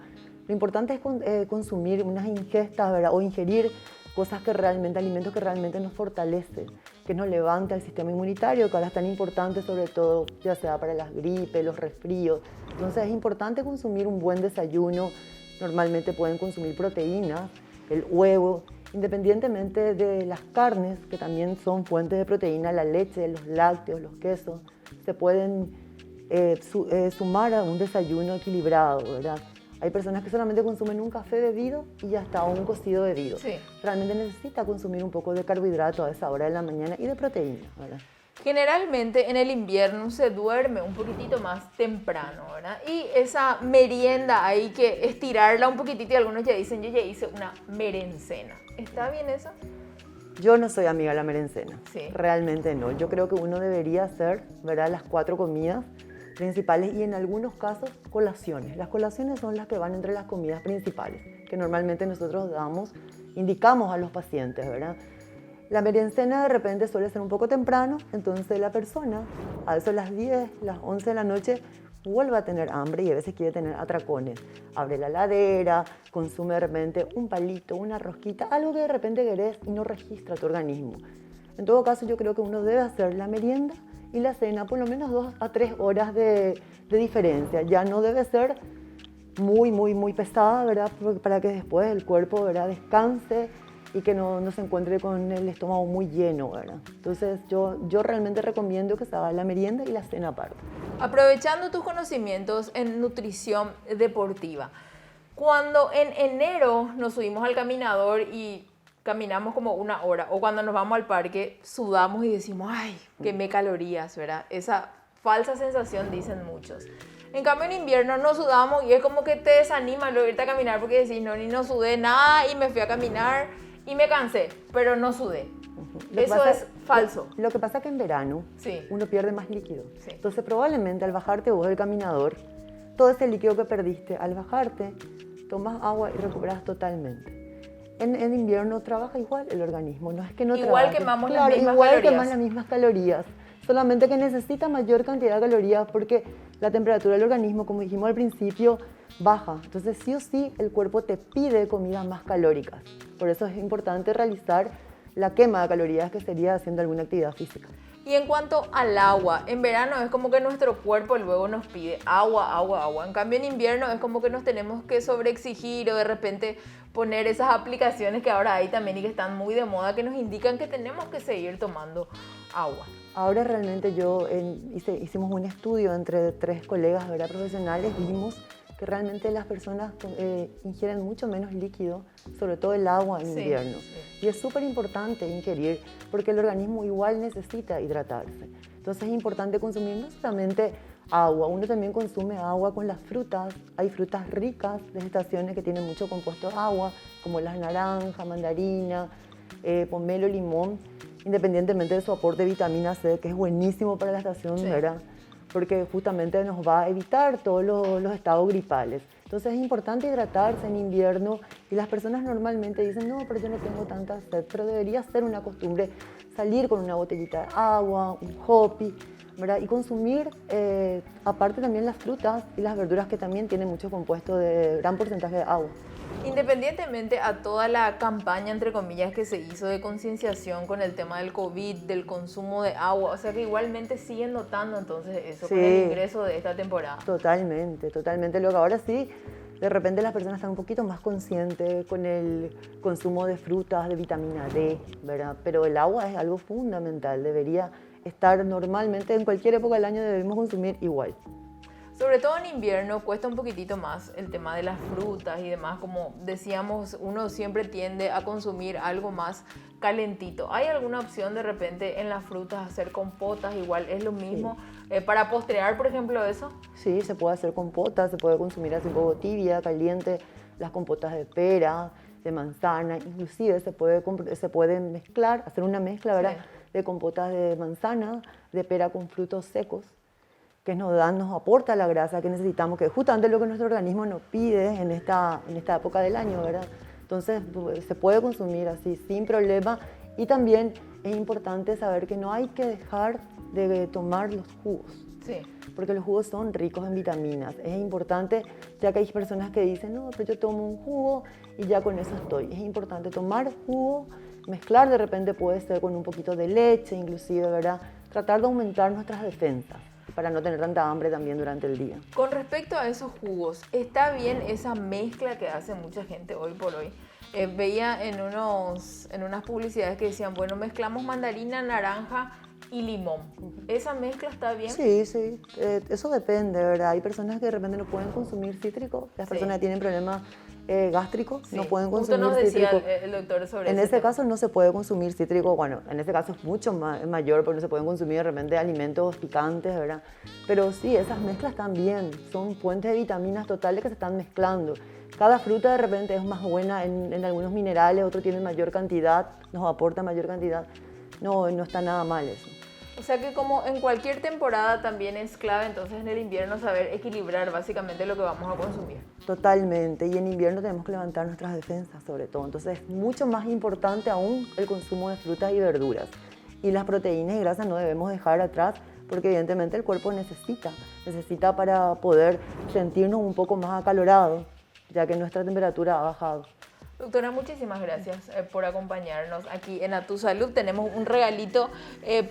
Lo importante es consumir unas ingestas, ¿verdad? O ingerir cosas que realmente, alimentos que realmente nos fortalecen, que nos levanta el sistema inmunitario, que ahora es tan importante, sobre todo ya sea para las gripes, los resfríos. Entonces es importante consumir un buen desayuno. Normalmente pueden consumir proteínas, el huevo, independientemente de las carnes, que también son fuentes de proteína, la leche, los lácteos, los quesos, se pueden sumar a un desayuno equilibrado, ¿verdad? Hay personas que solamente consumen un café bebido y ya está, o un cocido bebido. Sí. Realmente necesita consumir un poco de carbohidrato a esa hora de la mañana y de proteína, ¿verdad? Generalmente en el invierno se duerme un poquitito más temprano, ¿verdad? Y esa merienda hay que estirarla un poquitito y algunos ya dicen, yo ya hice una merencena. ¿Está bien eso? Yo no soy amiga de la merencena, Sí. realmente no. Yo creo que uno debería hacer, ¿verdad?, las 4 comidas principales y en algunos casos colaciones. Las colaciones son las que van entre las comidas principales, que normalmente nosotros indicamos a los pacientes, ¿verdad? La merencena de repente suele ser un poco temprano, entonces la persona a eso las 10, las 11 de la noche vuelve a tener hambre y a veces quiere tener atracones. Abre la heladera, consume de repente un palito, una rosquita, algo que de repente querés y no registra tu organismo. En todo caso, yo creo que uno debe hacer la merienda y la cena por lo menos 2 a 3 horas de diferencia. Ya no debe ser muy pesada, ¿verdad? Para que después el cuerpo, ¿verdad?, descanse y que no se encuentre con el estómago muy lleno, ¿verdad? Entonces yo realmente recomiendo que se haga la merienda y la cena aparte. Aprovechando tus conocimientos en nutrición deportiva, cuando en enero nos subimos al caminador y caminamos como 1 hora, o cuando nos vamos al parque, sudamos y decimos, ay, quemé calorías, ¿verdad? Esa falsa sensación dicen muchos. En cambio en invierno no sudamos y es como que te desanima luego irte a caminar porque decís, no, ni no sudé nada y me fui a caminar y me cansé, pero no sudé. Eso es falso. Lo que pasa es que en verano Sí. uno pierde más líquido. Sí. Entonces probablemente al bajarte vos del caminador, todo ese líquido que perdiste, al bajarte, tomas agua y recuperas totalmente. En invierno trabaja igual el organismo, no es que no Igual trabaje. quemamos las Claro, mismas igual calorías. quemas las mismas calorías, solamente que necesita mayor cantidad de calorías porque la temperatura del organismo, como dijimos al principio, baja. Entonces sí o sí el cuerpo te pide comidas más calóricas. Por eso es importante realizar la quema de calorías, que sería haciendo alguna actividad física. Y en cuanto al agua, en verano es como que nuestro cuerpo luego nos pide agua, agua, agua. En cambio en invierno es como que nos tenemos que sobreexigir o de repente poner esas aplicaciones que ahora hay también y que están muy de moda, que nos indican que tenemos que seguir tomando agua. Ahora realmente hicimos un estudio entre 3 colegas, ¿verdad?, profesionales, vimos que realmente las personas ingieren mucho menos líquido, sobre todo el agua en invierno. Y es súper importante ingerir porque el organismo igual necesita hidratarse. Entonces es importante consumir no solamente agua, uno también consume agua con las frutas. Hay frutas ricas de estaciones que tienen mucho compuesto de agua, como las naranjas, mandarina, pomelo, limón, independientemente de su aporte de vitamina C, que es buenísimo para la estación, ¿verdad? Porque justamente nos va a evitar todos los estados gripales. Entonces es importante hidratarse en invierno y las personas normalmente dicen, no, pero yo no tengo tanta sed, pero debería ser una costumbre salir con una botellita de agua, un hopi, ¿verdad? Y consumir, aparte también las frutas y las verduras que también tienen mucho compuesto de gran porcentaje de agua. Independientemente a toda la campaña, entre comillas, que se hizo de concienciación con el tema del COVID, del consumo de agua, o sea que igualmente siguen notando entonces eso con el ingreso de esta temporada. Totalmente, totalmente. Lo que ahora sí, de repente las personas están un poquito más conscientes con el consumo de frutas, de vitamina D, ¿verdad? Pero el agua es algo fundamental, debería estar normalmente, en cualquier época del año debemos consumir igual. Sobre todo en invierno cuesta un poquitito más el tema de las frutas y demás, como decíamos, uno siempre tiende a consumir algo más calentito. ¿Hay alguna opción de repente en las frutas hacer compotas? Igual es lo mismo, para postrear, por ejemplo, eso. Sí, se puede hacer compota, se puede consumir así un poco tibia, caliente, las compotas de pera, de manzana, inclusive se puede mezclar, hacer una mezcla, ¿verdad? De compotas de manzana, de pera con frutos secos, que nos aporta la grasa que necesitamos, que es justamente lo que nuestro organismo nos pide en esta época del año, ¿verdad? Entonces se puede consumir así sin problema y también es importante saber que no hay que dejar de tomar los jugos, porque los jugos son ricos en vitaminas. Es importante, ya que hay personas que dicen, no, pero yo tomo un jugo y ya con eso estoy. Es importante tomar jugo, mezclar de repente puede ser con un poquito de leche, inclusive, ¿verdad? Tratar de aumentar nuestras defensas para no tener tanta hambre también durante el día. Con respecto a esos jugos, ¿está bien esa mezcla que hace mucha gente hoy por hoy? Veía en unas publicidades que decían, bueno, mezclamos mandarina, naranja y limón. ¿Esa mezcla está bien? Sí, sí. Eso depende, ¿verdad? Hay personas que de repente no pueden consumir cítrico, las personas que tienen problemas gástricos no pueden consumir cítrico. Justo nos cítrico. decía el doctor sobre eso. En ese caso no se puede consumir cítrico, bueno, en ese caso es mucho mayor porque no se pueden consumir de repente alimentos picantes, ¿verdad? Pero sí, esas mezclas también son fuentes de vitaminas totales que se están mezclando. Cada fruta de repente es más buena en algunos minerales, otros tienen mayor cantidad, nos aporta mayor cantidad. No está nada mal eso. O sea que como en cualquier temporada también es clave entonces en el invierno saber equilibrar básicamente lo que vamos a consumir. Totalmente, y en invierno tenemos que levantar nuestras defensas sobre todo, entonces es mucho más importante aún el consumo de frutas y verduras. Y las proteínas y grasas no debemos dejar atrás porque evidentemente el cuerpo necesita para poder sentirnos un poco más acalorados, ya que nuestra temperatura ha bajado. Doctora, muchísimas gracias por acompañarnos aquí en A Tu Salud. Tenemos un regalito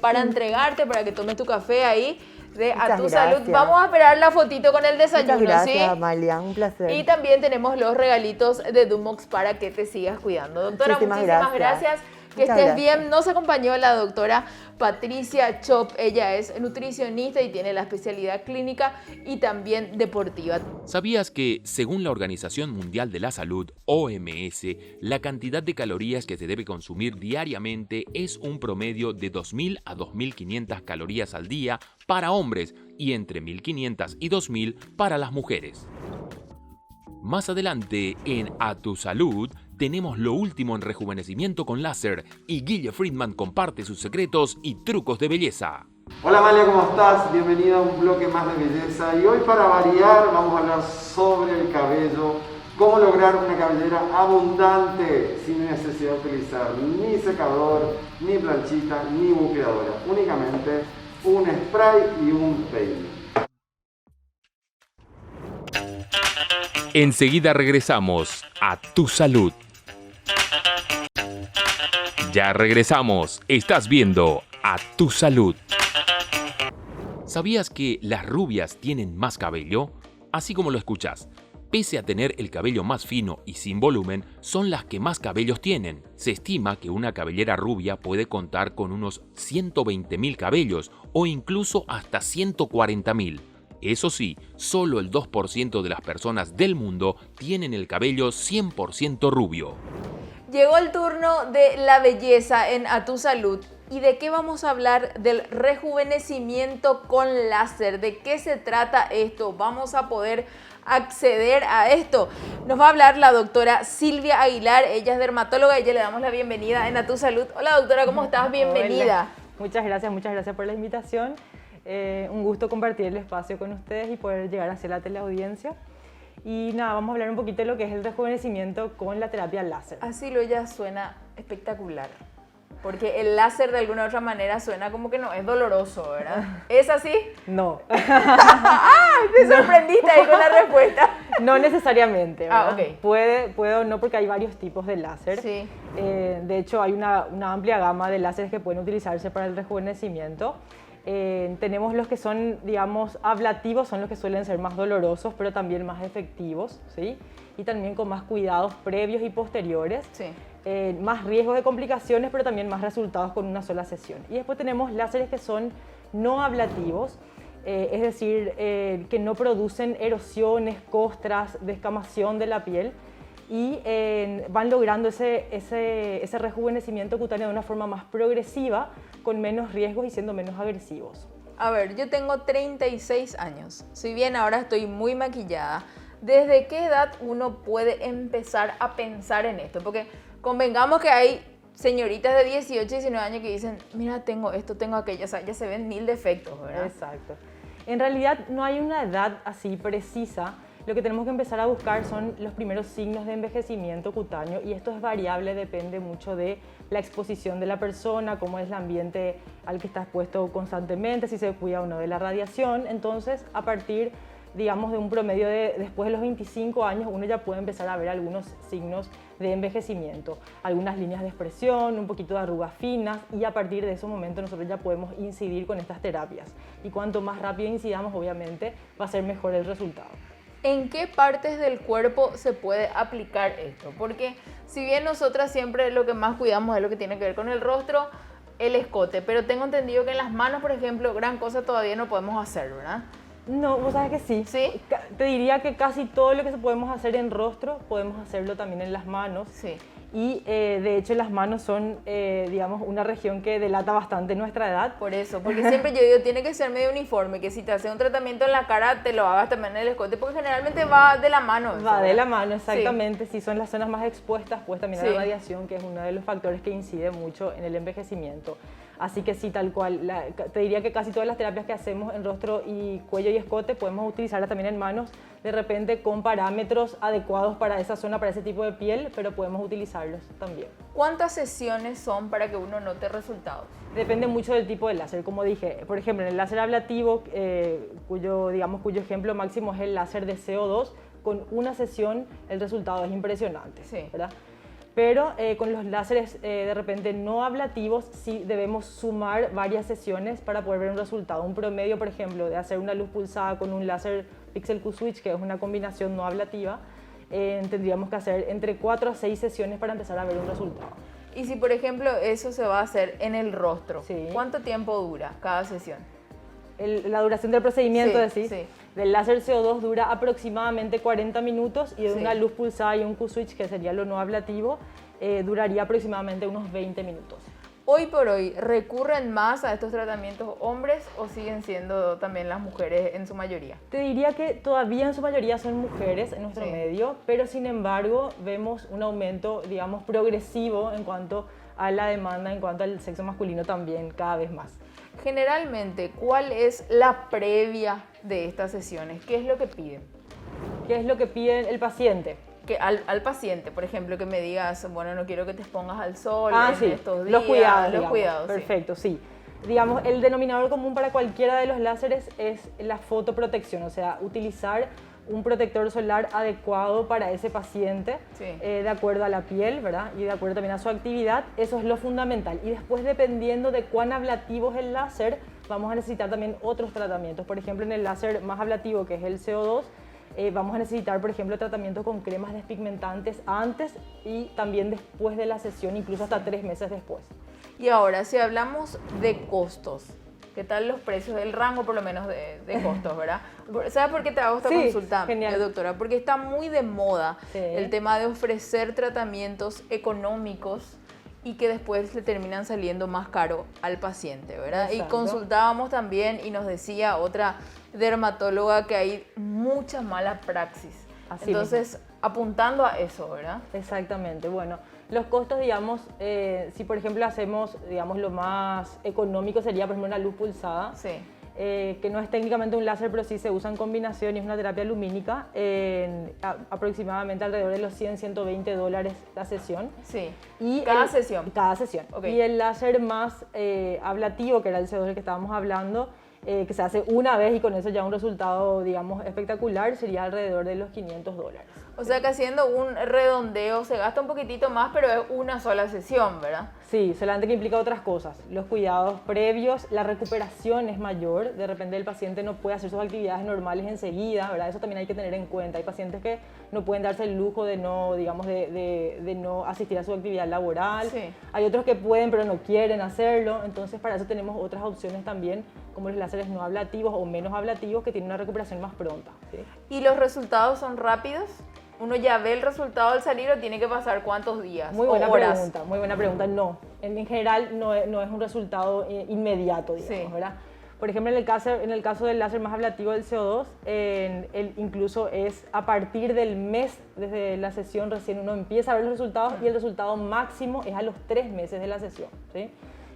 para entregarte, para que tomes tu café ahí de A Tu Salud. Vamos a esperar la fotito con el desayuno, Muchas gracias, ¿sí? Amalia, un placer. Y también tenemos los regalitos de Dumox para que te sigas cuidando. Doctora, muchísimas gracias. Que estés bien. Nos acompañó la doctora Patricia Chop. Ella es nutricionista y tiene la especialidad clínica y también deportiva. ¿Sabías que, según la Organización Mundial de la Salud, OMS, la cantidad de calorías que se debe consumir diariamente es un promedio de 2.000 a 2.500 calorías al día para hombres y entre 1.500 y 2.000 para las mujeres? Más adelante, en A Tu Salud, tenemos lo último en rejuvenecimiento con láser y Guille Friedman comparte sus secretos y trucos de belleza. Hola Amalia, ¿cómo estás? Bienvenida a un bloque más de belleza y hoy para variar vamos a hablar sobre el cabello, cómo lograr una cabellera abundante sin necesidad de utilizar ni secador, ni planchita, ni bucleadora, únicamente un spray y un peine. Enseguida regresamos a Tu Salud. Ya regresamos. Estás viendo A Tu Salud. ¿Sabías que las rubias tienen más cabello? Así como lo escuchas. Pese a tener el cabello más fino y sin volumen, son las que más cabellos tienen. Se estima que una cabellera rubia puede contar con unos 120.000 cabellos o incluso hasta 140.000. Eso sí, solo el 2% de las personas del mundo tienen el cabello 100% rubio. Llegó el turno de la belleza en A Tu Salud. ¿Y de qué vamos a hablar? Del rejuvenecimiento con láser. ¿De qué se trata esto? ¿Vamos a poder acceder a esto? Nos va a hablar la doctora Silvia Aguilar. Ella es dermatóloga y ya le damos la bienvenida en A Tu Salud. Hola doctora, ¿cómo estás? Bienvenida. Hola. Muchas gracias por la invitación. Un gusto compartir el espacio con ustedes y poder llegar hacia la teleaudiencia. Y nada, vamos a hablar un poquito de lo que es el rejuvenecimiento con la terapia láser. Así lo ya suena espectacular. Porque el láser de alguna u otra manera suena como que no es doloroso, ¿verdad? ¿Es así? No. ¡Ay! Te sorprendiste ahí con la respuesta. No necesariamente, ¿verdad? Ah, ok. Puede o no, porque hay varios tipos de láser. Sí. De hecho, hay una amplia gama de láseres que pueden utilizarse para el rejuvenecimiento. Tenemos los que son, digamos, ablativos, son los que suelen ser más dolorosos, pero también más efectivos, ¿sí? Y también con más cuidados previos y posteriores. Sí. Más riesgos de complicaciones, pero también más resultados con una sola sesión. Y después tenemos láseres que son no ablativos, es decir, que no producen erosiones, costras, descamación de la piel y van logrando ese rejuvenecimiento cutáneo de una forma más progresiva, con menos riesgos y siendo menos agresivos. A ver, yo tengo 36 años. Si bien ahora estoy muy maquillada, ¿desde qué edad uno puede empezar a pensar en esto? Porque convengamos que hay señoritas de 18, 19 años que dicen, mira, tengo esto, tengo aquello, o sea, ya se ven mil defectos, ¿verdad? Exacto. En realidad no hay una edad así precisa. Lo que tenemos que empezar a buscar son los primeros signos de envejecimiento cutáneo y esto es variable, depende mucho de la exposición de la persona, cómo es el ambiente al que está expuesto constantemente, si se cuida o no de la radiación. Entonces, a partir, digamos, de un promedio de después de los 25 años, uno ya puede empezar a ver algunos signos de envejecimiento, algunas líneas de expresión, un poquito de arrugas finas y a partir de ese momento nosotros ya podemos incidir con estas terapias. Y cuanto más rápido incidamos, obviamente, va a ser mejor el resultado. ¿En qué partes del cuerpo se puede aplicar esto? Porque si bien nosotras siempre lo que más cuidamos es lo que tiene que ver con el rostro, el escote, pero tengo entendido que en las manos, por ejemplo, gran cosa todavía no podemos hacer, ¿verdad? No, vos sabes que sí. ¿Sí? Te diría que casi todo lo que podemos hacer en rostro, podemos hacerlo también en las manos. Sí. Y de hecho las manos son, digamos, una región que delata bastante nuestra edad. Por eso, porque siempre yo digo, tiene que ser medio uniforme, que si te haces un tratamiento en la cara, te lo hagas también en el escote, porque generalmente va de la mano. Eso, Va de ¿verdad? la mano, exactamente. Si son las zonas más expuestas, pues también a Sí. la radiación, que es uno de los factores que incide mucho en el envejecimiento. Así que sí, tal cual. Te diría que casi todas las terapias que hacemos en rostro y cuello y escote podemos utilizarlas también en manos, de repente con parámetros adecuados para esa zona, para ese tipo de piel, pero podemos utilizarlos también. ¿Cuántas sesiones son para que uno note resultados? Depende mucho del tipo de láser, como dije. Por ejemplo, en el láser ablativo, cuyo ejemplo máximo es el láser de CO2, con una sesión el resultado es impresionante, Sí. ¿verdad? Pero con los láseres de repente no ablativos sí debemos sumar varias sesiones para poder ver un resultado. Un promedio, por ejemplo, de hacer una luz pulsada con un láser Pixel Q-Switch, que es una combinación no ablativa, tendríamos que hacer entre 4 a 6 sesiones para empezar a ver un resultado. Y si, por ejemplo, eso se va a hacer en el rostro, Sí. ¿cuánto tiempo dura cada sesión? La duración del procedimiento, Sí, decís, sí. del láser CO2 dura aproximadamente 40 minutos y de Sí. una luz pulsada y un Q-Switch, que sería lo no ablativo, duraría aproximadamente unos 20 minutos. Hoy por hoy, ¿recurren más a estos tratamientos hombres o siguen siendo también las mujeres en su mayoría? Te diría que todavía en su mayoría son mujeres en nuestro Sí. medio, pero sin embargo vemos un aumento, digamos, progresivo en cuanto a la demanda, en cuanto al sexo masculino también cada vez más. Generalmente, ¿cuál es la previa de estas sesiones? ¿Qué es lo que piden? ¿Qué es lo que pide el paciente? Que al paciente, por ejemplo, que me digas, bueno, no quiero que te expongas al sol en Sí, estos días. los cuidados, Los digamos. cuidados, sí. Perfecto, sí. Digamos, el denominador común para cualquiera de los láseres es la fotoprotección, o sea, utilizar un protector solar adecuado para ese paciente, Sí. de acuerdo a la piel, ¿verdad? Y de acuerdo también a su actividad, eso es lo fundamental. Y después, dependiendo de cuán ablativo es el láser, vamos a necesitar también otros tratamientos. Por ejemplo, en el láser más ablativo, que es el CO2, vamos a necesitar, por ejemplo, tratamientos con cremas despigmentantes antes y también después de la sesión, incluso hasta 3 meses después. Y ahora, si hablamos de costos, ¿Qué tal los precios, el rango por lo menos de costos, verdad? ¿Sabes por qué te hago esta Sí, consulta, genial. doctora? Porque está muy de moda Sí. el tema de ofrecer tratamientos económicos y que después le terminan saliendo más caro al paciente, ¿verdad? Exacto. Y consultábamos también y nos decía otra dermatóloga que hay mucha mala praxis. Así Entonces, apuntando a eso, ¿verdad? Exactamente. Bueno, los costos, digamos, si por ejemplo hacemos, digamos, lo más económico sería, por ejemplo, una luz pulsada. Sí. Que no es técnicamente un láser, pero sí se usa en combinación y es una terapia lumínica, aproximadamente alrededor de los 100, $120 la sesión. Sí. Y Cada sesión. Cada sesión. Ok. Y el láser más ablativo, que era el CO2 del que estábamos hablando, que se hace una vez y con eso ya un resultado, digamos, espectacular, sería alrededor de los $500. O sea que haciendo un redondeo se gasta un poquitito más, pero es una sola sesión, ¿verdad? Sí, solamente que implica otras cosas. Los cuidados previos, la recuperación es mayor. De repente el paciente no puede hacer sus actividades normales enseguida, ¿verdad? Eso también hay que tener en cuenta. Hay pacientes que no pueden darse el lujo de no, digamos, de no asistir a su actividad laboral. Sí. Hay otros que pueden pero no quieren hacerlo. Entonces para eso tenemos otras opciones también, como los láseres no ablativos o menos ablativos que tienen una recuperación más pronta, ¿sí? ¿Y los resultados son rápidos? ¿Uno ya ve el resultado al salir o tiene que pasar cuántos días? Muy o buena horas? pregunta, muy buena pregunta. No, en general no es un resultado inmediato, digamos, Sí. ¿verdad? Por ejemplo, en el caso del láser más ablativo del CO2, él incluso es a partir del mes, desde la sesión recién uno empieza a ver los resultados y el resultado máximo es a los 3 meses de la sesión, ¿sí?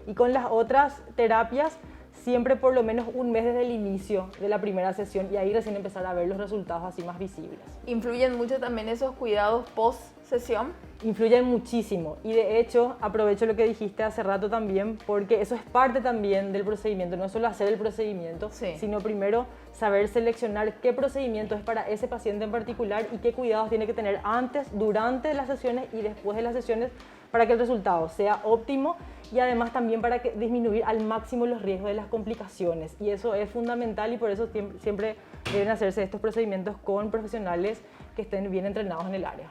Y con las otras terapias, siempre por lo menos un mes desde el inicio de la primera sesión y ahí recién empezar a ver los resultados así más visibles. ¿Influyen mucho también esos cuidados post-sesión? Influyen muchísimo y de hecho aprovecho lo que dijiste hace rato también porque eso es parte también del procedimiento, no solo hacer el procedimiento, Sí. sino primero saber seleccionar qué procedimiento es para ese paciente en particular y qué cuidados tiene que tener antes, durante las sesiones y después de las sesiones para que el resultado sea óptimo y además también para disminuir al máximo los riesgos de las complicaciones y eso es fundamental y por eso siempre deben hacerse estos procedimientos con profesionales que estén bien entrenados en el área.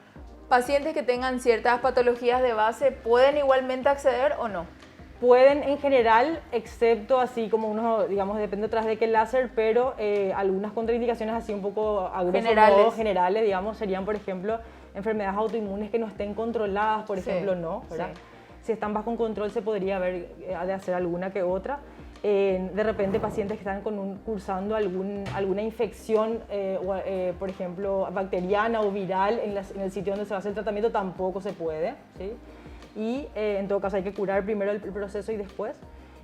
¿Pacientes que tengan ciertas patologías de base pueden igualmente acceder o no? Pueden en general, excepto así como unos, digamos, depende tras de qué láser, pero algunas contraindicaciones así un poco a grosso modo generales, digamos, serían por ejemplo enfermedades autoinmunes que no estén controladas, por ejemplo, no, ¿verdad? Sí. Si están bajo control se podría haber de hacer alguna que otra. De repente pacientes que están cursando alguna infección, por ejemplo, bacteriana o viral en el sitio donde se va a hacer el tratamiento tampoco se puede, ¿sí? Y en todo caso hay que curar primero el proceso y después.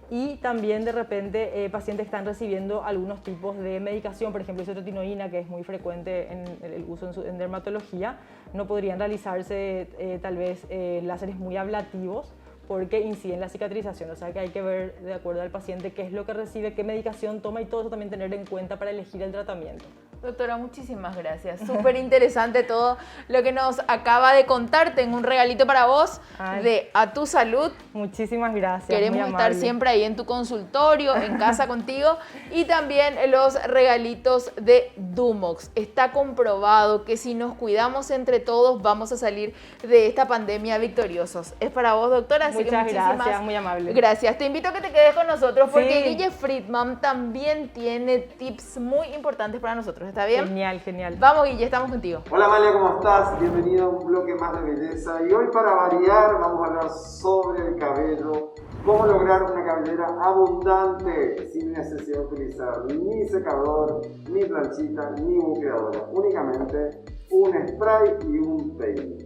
Y también de repente pacientes que están recibiendo algunos tipos de medicación, por ejemplo isotretinoína, que es muy frecuente en el uso en dermatología, no podrían realizarse tal vez láseres muy ablativos porque inciden en la cicatrización, o sea que hay que ver de acuerdo al paciente qué es lo que recibe, qué medicación toma y todo eso también tener en cuenta para elegir el tratamiento. Doctora, muchísimas gracias. Súper interesante todo lo que nos acaba de contar. Tengo un regalito para vos de A Tu Salud. Muchísimas gracias. Queremos estar siempre ahí en tu consultorio, en casa contigo. Y también los regalitos de Dumox. Está comprobado que si nos cuidamos entre todos vamos a salir de esta pandemia victoriosos. Es para vos, doctora. Así Muchas que gracias, muy amable. Gracias. Te invito a que te quedes con nosotros porque Sí. Guille Friedman también tiene tips muy importantes para nosotros. ¿Está bien? Genial, genial. Vamos, Guille, estamos contigo. Hola Amalia, ¿cómo estás? Bienvenida a un bloque más de belleza y hoy para variar vamos a hablar sobre el cabello, cómo lograr una cabellera abundante sin necesidad de utilizar ni secador, ni planchita, ni bucleadora, únicamente un spray y un peine.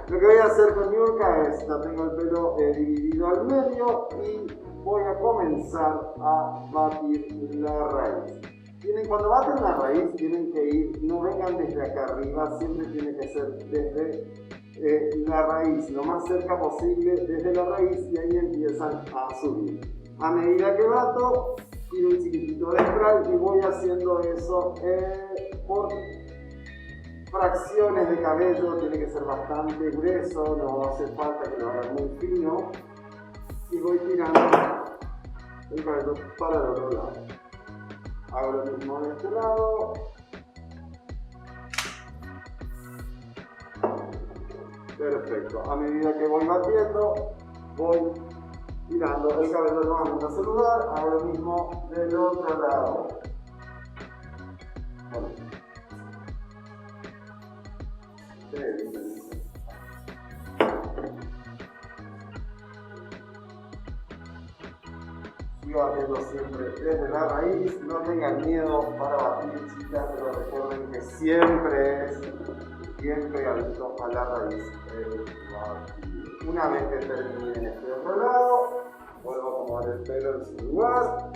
Lo que voy a hacer con Niurka es, ya tengo el pelo dividido al medio y voy a comenzar a batir la raíz. Cuando baten la raíz tienen que ir, no vengan desde acá arriba, siempre tiene que ser desde la raíz, lo más cerca posible desde la raíz y ahí empiezan a subir. A medida que bato, tiro un chiquitito de spray y voy haciendo eso por fracciones de cabello, tiene que ser bastante grueso, no hace falta que lo hagan muy fino y voy tirando el cabello para el otro lado. Hago lo mismo de este lado. Perfecto. A medida que voy batiendo, voy tirando el cabello nuevamente a su lugar. Hago lo mismo del otro lado. Bueno. Sigo batiendo siempre desde la raíz, no tengan miedo para batir, chicas, pero recuerden que siempre es bien pegadito a la raíz. Una vez que termine este otro lado, vuelvo a acomodar el pelo en su lugar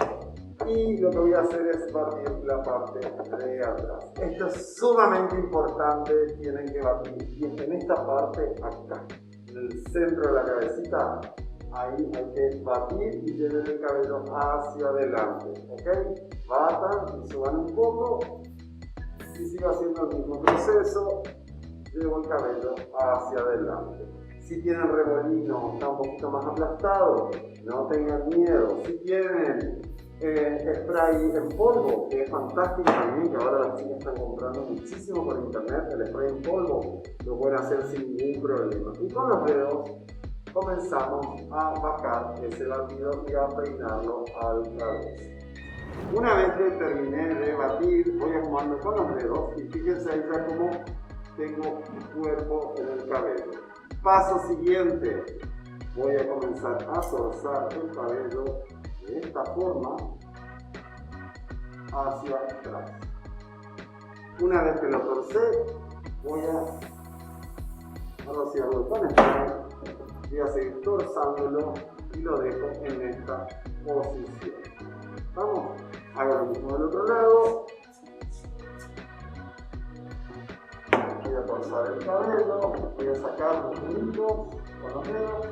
y lo que voy a hacer es batir la parte de atrás. Esto es sumamente importante, tienen que batir en esta parte acá, en el centro de la cabecita. Ahí hay que batir y lleven el cabello hacia adelante, ¿ok? Batan y suban un poco y sigo haciendo el mismo proceso, llevo el cabello hacia adelante. Si tienen remolino, está un poquito más aplastado, no tengan miedo. Si tienen spray en polvo, que es fantástico también, que ahora las chicas están comprando muchísimo por internet, el spray en polvo lo pueden hacer sin ningún problema. Y con los dedos comenzamos a bajar ese batido y a peinarlo al revés. Una vez que terminé de batir, voy acomodando con los dedos y fíjense ahí ya como tengo cuerpo en el cabello. Paso siguiente, voy a comenzar a zorzar el cabello de esta forma hacia atrás. Una vez que lo torcé, voy a rociarlo con spray. Voy a seguir torzándolo y lo dejo en esta posición. Vamos, hago lo mismo del otro lado. Voy a torzar el cabello, voy a sacar los puntos con los dedos,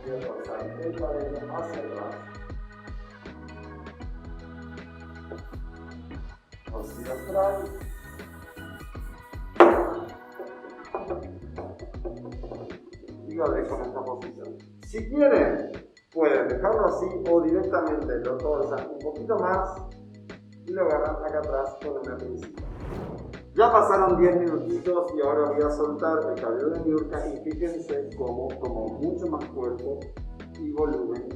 voy a torzar el cabello hacia atrás. Torcido spray. Y lo dejo en esta posición. Si quieren, pueden dejarlo así o directamente lo torzan un poquito más y lo agarran acá atrás con una pincita. Ya pasaron 10 minutitos y ahora voy a soltar el cabello de Niurka y fíjense cómo tomó mucho más cuerpo y volumen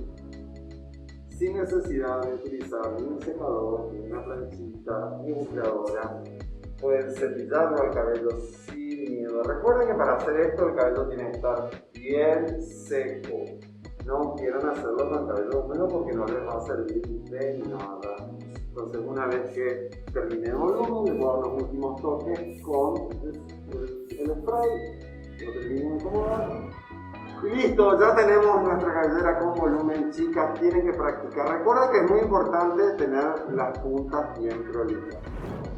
sin necesidad de utilizar ni un secador, ni una planchita, ni bucleadora. Pueden cepillarlo al cabello sin miedo. Recuerden que para hacer esto el cabello tiene que estar bien seco. No quieran hacerlo con el cabello húmedo porque no les va a servir de nada. Entonces una vez que termine el volumen, le puedo dar los últimos toques con el spray. Lo termino de acomodar. Y listo, ya tenemos nuestra cabellera con volumen, chicas, tienen que practicar. Recuerda que es muy importante tener las puntas bien prolijas.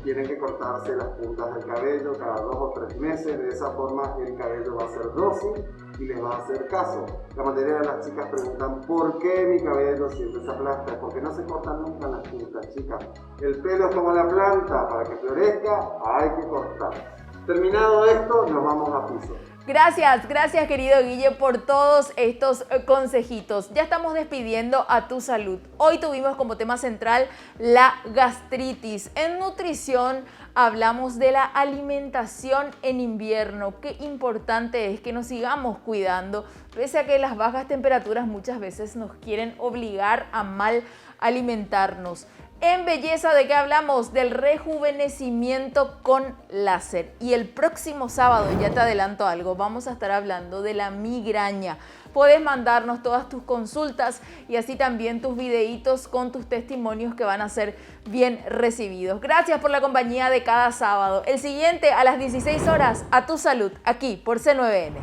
Tienen que cortarse las puntas del cabello cada 2 o 3 meses, de esa forma el cabello va a ser dócil y les va a hacer caso. La mayoría de las chicas preguntan ¿por qué mi cabello siempre se aplasta? Porque no se cortan nunca las puntas, chicas. El pelo es como la planta, para que florezca hay que cortar. Terminado esto, nos vamos a piso. Gracias querido Guille por todos estos consejitos. Ya estamos despidiendo a Tu Salud. Hoy tuvimos como tema central la gastritis. En nutrición hablamos de la alimentación en invierno. Qué importante es que nos sigamos cuidando, pese a que las bajas temperaturas muchas veces nos quieren obligar a mal alimentarnos. En belleza, ¿de qué hablamos? Del rejuvenecimiento con láser. Y el próximo sábado, ya te adelanto algo, vamos a estar hablando de la migraña. Puedes mandarnos todas tus consultas y así también tus videitos con tus testimonios que van a ser bien recibidos. Gracias por la compañía de cada sábado. El siguiente a las 16 horas, a Tu Salud, aquí por C9N.